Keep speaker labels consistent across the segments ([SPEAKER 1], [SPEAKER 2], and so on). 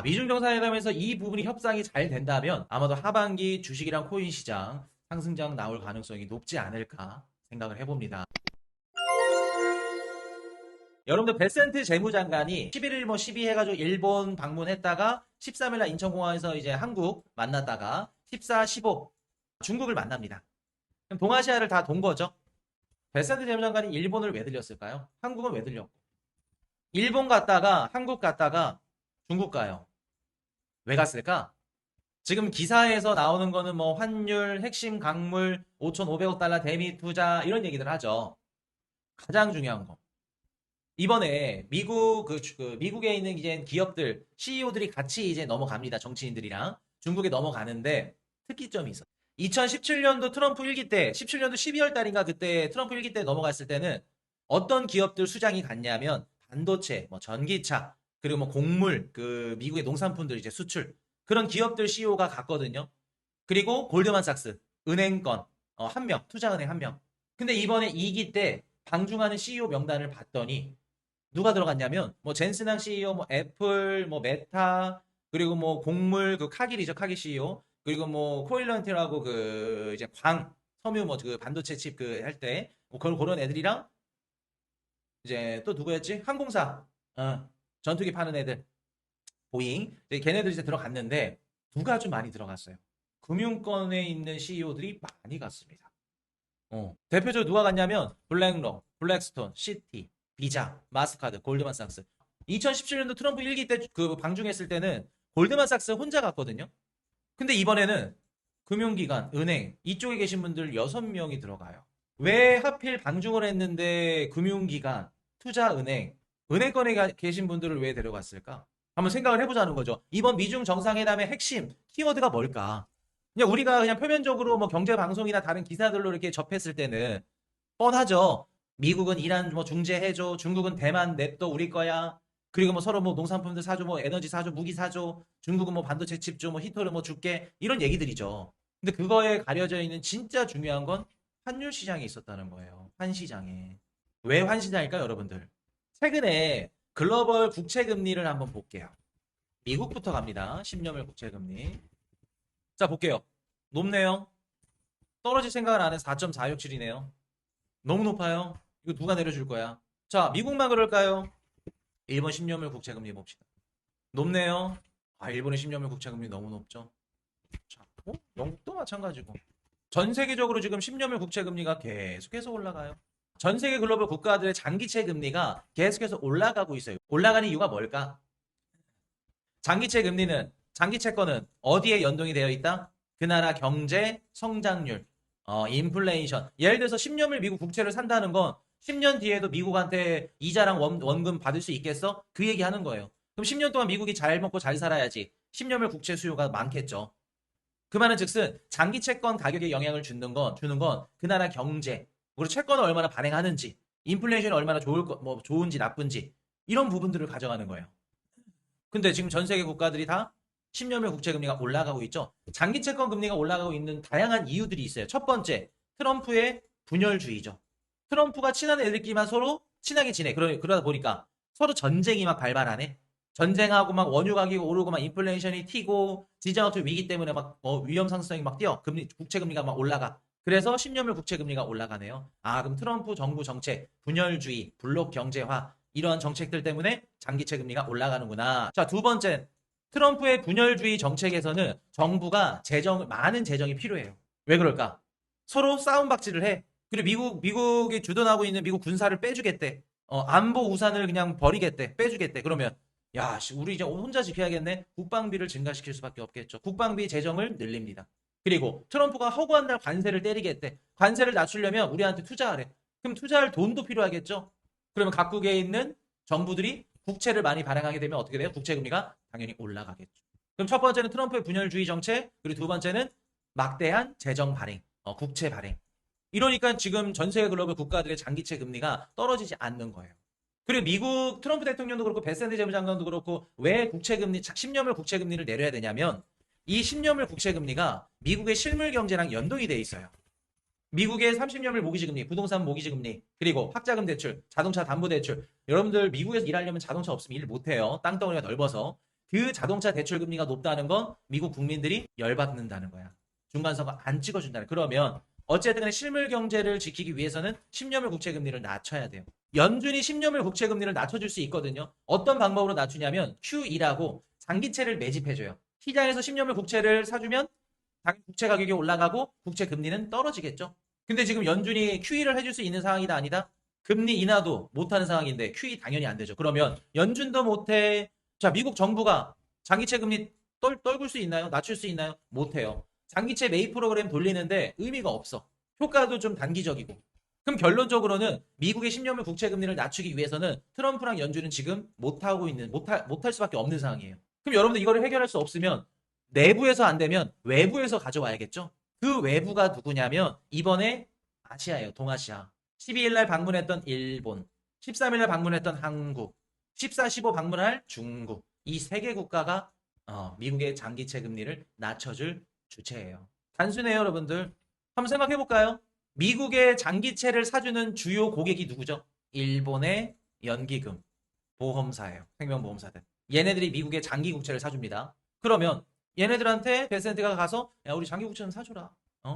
[SPEAKER 1] 미중 정상회담에서 이 부분이 협상이 잘 된다면 아마도 하반기 주식이랑 코인 시장 상승장 나올 가능성이 높지 않을까 생각을 해봅니다. 여러분들 베센트 재무장관이 11일 12 해가지고 일본 방문했다가 13일날 인천공항에서 이제 한국 만났다가 14, 15 중국을 만납니다. 그럼 동아시아를 다 돈 거죠. 베센트 재무장관이 일본을 왜 들렸을까요? 한국은 왜 들렸고? 일본 갔다가 한국 갔다가 중국 가요. 왜 갔을까? 지금 기사에서 나오는 거는 뭐 환율, 핵심 강물, 5,500억 달러 대미 투자 이런 얘기들 하죠. 가장 중요한 거. 이번에 미국 미국에 있는 이제 기업들 CEO들이 같이 이제 넘어갑니다. 정치인들이랑 중국에 넘어가는데 특이점이 있어. 2017년도 트럼프 1기 때, 17년도 12월 달인가 그때 트럼프 1기 때 넘어갔을 때는 어떤 기업들 수장이 갔냐면 반도체, 뭐 전기차, 그리고 뭐 곡물, 그 미국의 농산품들 이제 수출 그런 기업들 CEO가 갔거든요. 그리고 골드만삭스 은행권 한 명, 투자은행 한 명. 근데 이번에 2기 때 방중하는 CEO 명단을 봤더니 누가 들어갔냐면 뭐 젠슨항 CEO, 뭐 애플, 뭐 메타, 그리고 뭐 곡물 그 카길이죠 카길 CEO, 그리고 뭐 코일런트라고 그 이제 광 섬유 뭐 그 반도체 칩 그 할 때 뭐 그런 애들이랑 이제 또 누구였지? 항공사 전투기 파는 애들 보잉 이제 걔네들 이제 들어갔는데 누가 좀 많이 들어갔어요. 금융권에 있는 CEO들이 많이 갔습니다. 대표적으로 누가 갔냐면 블랙록, 블랙스톤, 시티, 비자, 마스카드, 골드만삭스. 2017년도 트럼프 1기 때 그 방중했을 때는 골드만삭스 혼자 갔거든요. 근데 이번에는 금융기관, 은행 이쪽에 계신 분들 6명이 들어가요. 왜 하필 방중을 했는데 금융기관, 투자은행, 은행권에 계신 분들을 왜 데려갔을까? 한번 생각을 해보자는 거죠. 이번 미중 정상회담의 핵심 키워드가 뭘까? 그냥 우리가 그냥 표면적으로 뭐 경제 방송이나 다른 기사들로 이렇게 접했을 때는 뻔하죠. 미국은 이란 뭐 중재해줘. 중국은 대만 냅둬 우리 거야. 그리고 뭐 서로 뭐 농산품들 사줘, 뭐 에너지 사줘, 무기 사줘. 중국은 뭐 반도체 칩 줘, 뭐 히터를 뭐 줄게. 이런 얘기들이죠. 근데 그거에 가려져 있는 진짜 중요한 건 환율 시장에 있었다는 거예요. 환 시장에. 왜 환 시장일까요, 여러분들? 최근에 글로벌 국채 금리를 한번 볼게요. 미국부터 갑니다. 10년물 국채 금리. 자, 볼게요. 높네요. 떨어질 생각을 안 해서 4.467이네요. 너무 높아요. 이거 누가 내려줄 거야? 자, 미국만 그럴까요? 일본 10년물 국채금리 봅시다. 높네요. 아, 일본의 10년물 국채금리 너무 높죠. 자, 영국도 마찬가지고. 전 세계적으로 지금 10년물 국채금리가 계속해서 올라가요. 전 세계 글로벌 국가들의 장기채 금리가 계속해서 올라가고 있어요. 올라가는 이유가 뭘까? 장기채 금리는 장기채권은 어디에 연동이 되어 있다? 그 나라 경제 성장률, 인플레이션. 예를 들어서 10년을 미국 국채를 산다는 건 10년 뒤에도 미국한테 이자랑 원금 받을 수 있겠어? 그 얘기 하는 거예요. 그럼 10년 동안 미국이 잘 먹고 잘 살아야지 10년을 국채 수요가 많겠죠. 그 말은 즉슨 장기 채권 가격에 영향을 주는 건 그 나라 경제, 그리고 채권을 얼마나 발행하는지, 인플레이션이 얼마나 뭐 좋은지 나쁜지 이런 부분들을 가져가는 거예요. 근데 지금 전 세계 국가들이 다 10년물 국채 금리가 올라가고 있죠. 장기 채권 금리가 올라가고 있는 다양한 이유들이 있어요. 첫 번째, 트럼프의 분열주의죠. 트럼프가 친한 애들끼리만 서로 친하게 지내. 그러다 보니까 서로 전쟁이 막 발발하네. 전쟁하고 막 원유 가격이 오르고 막 인플레이션이 튀고 지정학적 위기 때문에 막 위험 상승성이 막 뛰어. 국채 금리가 막 올라가. 그래서 10년물 국채 금리가 올라가네요. 아, 그럼 트럼프 정부 정책, 분열주의, 블록 경제화 이러한 정책들 때문에 장기채 금리가 올라가는구나. 자, 두 번째, 트럼프의 분열주의 정책에서는 정부가 많은 재정이 필요해요. 왜 그럴까? 서로 싸움박질을 해. 그리고 미국이 주둔하고 있는 미국 군사를 빼주겠대. 안보 우산을 그냥 버리겠대. 빼주겠대. 그러면, 야, 우리 이제 혼자 지켜야겠네. 국방비를 증가시킬 수밖에 없겠죠. 국방비 재정을 늘립니다. 그리고 트럼프가 허구한 날 관세를 때리겠대. 관세를 낮추려면 우리한테 투자하래. 그럼 투자할 돈도 필요하겠죠? 그러면 각국에 있는 정부들이 국채를 많이 발행하게 되면 어떻게 돼요? 국채 금리가 당연히 올라가겠죠. 그럼 첫 번째는 트럼프의 분열주의 정책, 그리고 두 번째는 막대한 재정 발행, 국채 발행. 이러니까 지금 전 세계 글로벌 국가들의 장기채 금리가 떨어지지 않는 거예요. 그리고 미국 트럼프 대통령도 그렇고 베센트 재무장관도 그렇고 왜 국채 금리 10년물 국채 금리를 내려야 되냐면 이 10년물 국채 금리가 미국의 실물 경제랑 연동이 돼 있어요. 미국의 30년물 모기지금리, 부동산 모기지금리, 그리고 학자금 대출, 자동차 담보대출. 여러분들 미국에서 일하려면 자동차 없으면 일 못해요. 땅덩어리가 넓어서. 그 자동차 대출 금리가 높다는 건 미국 국민들이 열받는다는 거야. 중간선거 안 찍어준다는. 그러면 어쨌든 간에 실물 경제를 지키기 위해서는 10년물 국채 금리를 낮춰야 돼요. 연준이 10년물 국채 금리를 낮춰줄 수 있거든요. 어떤 방법으로 낮추냐면 QE라고 장기채를 매집해줘요. 시장에서 10년물 국채를 사주면 당연히 국채 가격이 올라가고 국채 금리는 떨어지겠죠. 근데 지금 연준이 QE를 해줄 수 있는 상황이다 아니다? 금리 인하도 못하는 상황인데 QE 당연히 안 되죠. 그러면 연준도 못해. 자, 미국 정부가 장기채 금리 떨굴 수 있나요? 낮출 수 있나요? 못해요. 장기채 매입 프로그램 돌리는데 의미가 없어. 효과도 좀 단기적이고. 그럼 결론적으로는 미국의 10년물 국채 금리를 낮추기 위해서는 트럼프랑 연준은 지금 못할 수밖에 없는 상황이에요. 그럼 여러분들 이거를 해결할 수 없으면 내부에서 안 되면 외부에서 가져와야겠죠? 그 외부가 누구냐면 이번에 아시아예요. 동아시아. 12일 날 방문했던 일본, 13일 날 방문했던 한국, 14, 15 방문할 중국. 이 세 개 국가가 미국의 장기채 금리를 낮춰줄 주체예요. 단순해요, 여러분들. 한번 생각해 볼까요? 미국의 장기채를 사주는 주요 고객이 누구죠? 일본의 연기금, 보험사예요. 생명보험사들. 얘네들이 미국의 장기국채를 사줍니다. 그러면 얘네들한테 베센트가 가서 야, 우리 장기국채 좀 사줘라.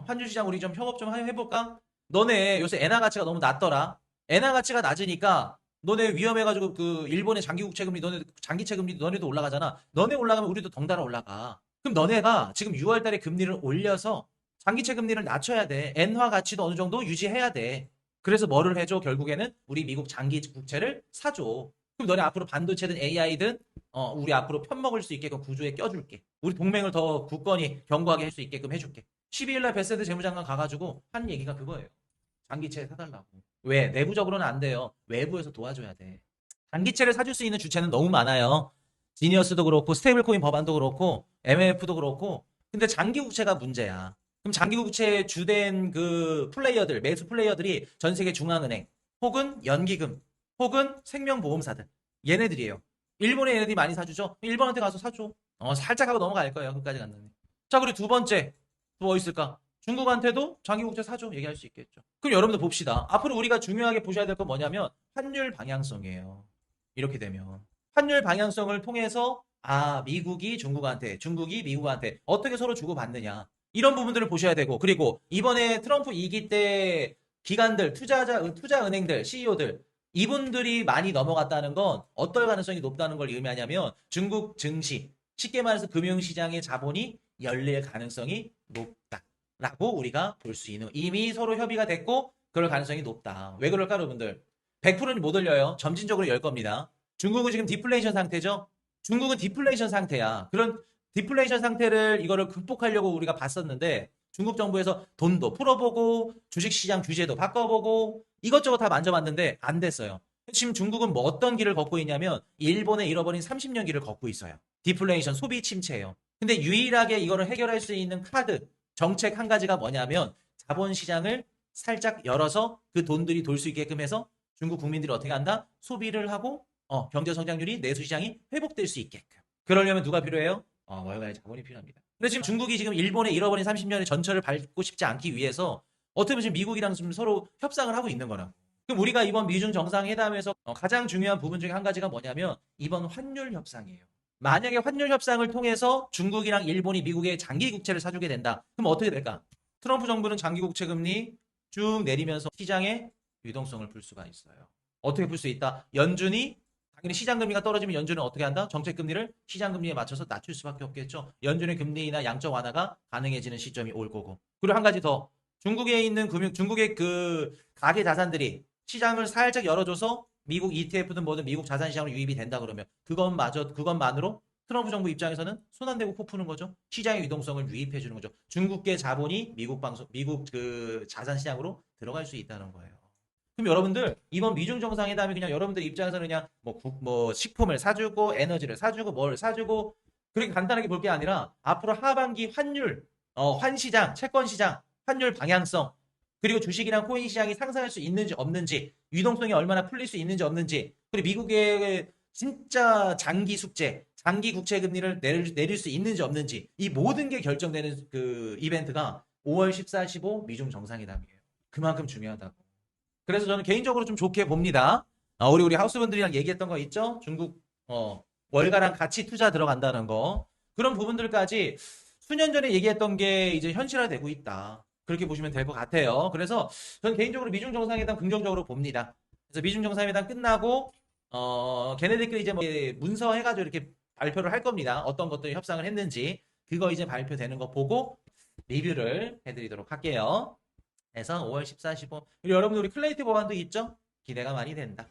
[SPEAKER 1] 환율시장 우리 좀 협업 좀 해볼까? 너네 요새 엔화 가치가 너무 낮더라. 엔화 가치가 낮으니까 너네 위험해가지고 그 일본의 장기국채 금리 너네 장기채 금리 너네도 올라가잖아. 너네 올라가면 우리도 덩달아 올라가. 그럼 너네가 지금 6월 달에 금리를 올려서 장기채 금리를 낮춰야 돼. 엔화 가치도 어느 정도 유지해야 돼. 그래서 뭐를 해줘? 결국에는 우리 미국 장기 국채를 사줘. 그럼 너네 앞으로 반도체든 AI든 우리 앞으로 편먹을 수 있게끔 구조에 껴줄게. 우리 동맹을 더 굳건히 견고하게 할 수 있게끔 해줄게. 12일 날 베세드 재무장관 가가지고 한 얘기가 그거예요. 장기채 사달라고. 왜? 내부적으로는 안 돼요. 외부에서 도와줘야 돼. 장기채를 사줄 수 있는 주체는 너무 많아요. 지니어스도 그렇고 스테이블코인 법안도 그렇고 MMF도 그렇고. 근데 장기국채가 문제야. 그럼 장기국채 주된 그 플레이어들, 매수 플레이어들이 전 세계 중앙은행 혹은 연기금 혹은 생명보험사들 얘네들이에요. 일본에 얘네들이 많이 사주죠? 일본한테 가서 사줘. 살짝 하고 넘어갈 거예요. 끝까지 갔는데. 자, 그리고 두 번째 또 뭐 있을까? 중국한테도 장기국채 사줘 얘기할 수 있겠죠. 그럼 여러분들 봅시다. 앞으로 우리가 중요하게 보셔야 될 건 뭐냐면 환율 방향성이에요. 이렇게 되면 환율 방향성을 통해서 미국이 중국한테, 중국이 미국한테 어떻게 서로 주고받느냐 이런 부분들을 보셔야 되고, 그리고 이번에 트럼프 2기 때 기관들, 투자은행들, CEO들 이분들이 많이 넘어갔다는 건 어떨 가능성이 높다는 걸 의미하냐면 중국 증시, 쉽게 말해서 금융시장의 자본이 열릴 가능성이 높다라고 우리가 볼 수 있는, 이미 서로 협의가 됐고 그럴 가능성이 높다. 왜 그럴까 여러분들? 100%는 못 올려요. 점진적으로 열 겁니다. 중국은 지금 디플레이션 상태죠. 중국은 디플레이션 상태야. 그런 디플레이션 상태를 이거를 극복하려고 우리가 봤었는데 중국 정부에서 돈도 풀어보고 주식시장 규제도 바꿔보고 이것저것 다 만져봤는데 안 됐어요. 지금 중국은 뭐 어떤 길을 걷고 있냐면 일본의 잃어버린 30년 길을 걷고 있어요. 디플레이션, 소비 침체예요. 근데 유일하게 이거를 해결할 수 있는 카드, 정책 한 가지가 뭐냐면 자본시장을 살짝 열어서 그 돈들이 돌 수 있게끔 해서 중국 국민들이 어떻게 한다? 소비를 하고 경제 성장률이, 내수시장이 회복될 수 있게끔. 그러려면 누가 필요해요? 월가의 자본이 필요합니다. 근데 지금 중국이 지금 일본의 잃어버린 30년의 전철을 밟고 싶지 않기 위해서 어떻게 보면 지금 미국이랑 지금 서로 협상을 하고 있는 거라. 그럼 우리가 이번 미중 정상회담에서 가장 중요한 부분 중에 한 가지가 뭐냐면 이번 환율 협상이에요. 만약에 환율 협상을 통해서 중국이랑 일본이 미국의 장기 국채를 사주게 된다. 그럼 어떻게 될까? 트럼프 정부는 장기 국채 금리 쭉 내리면서 시장의 유동성을 풀 수가 있어요. 어떻게 풀 수 있다? 연준이 당연히 시장 금리가 떨어지면 연준은 어떻게 한다? 정책 금리를 시장 금리에 맞춰서 낮출 수밖에 없겠죠. 연준의 금리 인하 양적 완화가 가능해지는 시점이 올 거고. 그리고 한 가지 더. 중국에 있는 중국의 그 가계 자산들이 시장을 살짝 열어줘서 미국 ETF든 뭐든 미국 자산시장으로 유입이 된다 그러면 그것만으로 트럼프 정부 입장에서는 손 안 대고 코 푸는 거죠. 시장의 유동성을 유입해 주는 거죠. 중국계 자본이 미국 그 자산시장으로 들어갈 수 있다는 거예요. 그럼 여러분들 이번 미중 정상회담이 그냥 여러분들 입장에서는 그냥 뭐 식품을 사주고 에너지를 사주고 뭘 사주고 그렇게 간단하게 볼 게 아니라 앞으로 하반기 환율, 환시장, 채권시장, 환율 방향성, 그리고 주식이랑 코인 시장이 상승할 수 있는지 없는지, 유동성이 얼마나 풀릴 수 있는지 없는지, 그리고 미국의 진짜 장기 숙제, 장기 국채 금리를 내릴 수 있는지 없는지, 이 모든 게 결정되는 그 이벤트가 5월 14, 15 미중 정상회담이에요. 그만큼 중요하다고. 그래서 저는 개인적으로 좀 좋게 봅니다. 우리 하우스분들이랑 얘기했던 거 있죠? 중국 월가랑 같이 투자 들어간다는 거. 그런 부분들까지 수년 전에 얘기했던 게 이제 현실화되고 있다. 그렇게 보시면 될 것 같아요. 그래서 저는 개인적으로 미중 정상회담 긍정적으로 봅니다. 그래서 미중 정상회담 끝나고 걔네들끼리 이제 뭐 문서 해가지고 이렇게 발표를 할 겁니다. 어떤 것들 협상을 했는지 그거 이제 발표되는 거 보고 리뷰를 해드리도록 할게요. 그래서 5월 14, 15 그리고 여러분들 우리 클레이트 법안도 있죠? 기대가 많이 된다.